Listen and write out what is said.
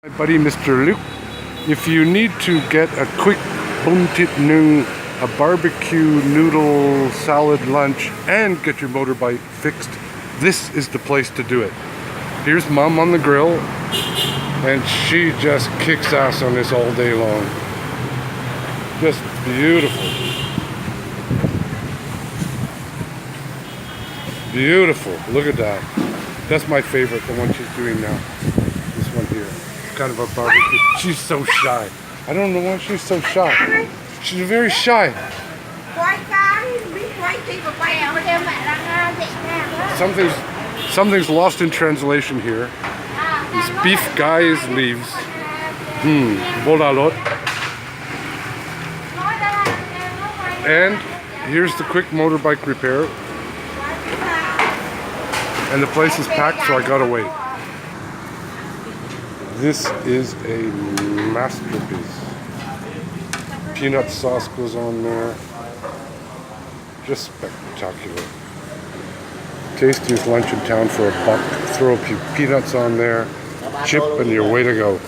My buddy Mr. Luke, if you need to get a quick thit nuong, a barbecue noodle salad lunch, and get your motorbike fixed, this is the place to do it. Here's Mom on the grill, and she just kicks ass on this all day long. Just beautiful. Beautiful. Look at that. That's my favorite, the one she's doing now. This one here. It's kind of a barbecue. She's so shy. I don't know why she's so shy. She's very shy. Something's lost in translation here. This beef guy's leaves. Bolalot. And here's the quick motorbike repair. And the place is packed, so I gotta wait. This is a masterpiece. Peanut sauce goes on there. Just spectacular. Tastiest lunch in town for $1. Throw a few peanuts on there, chip, and you're way to go.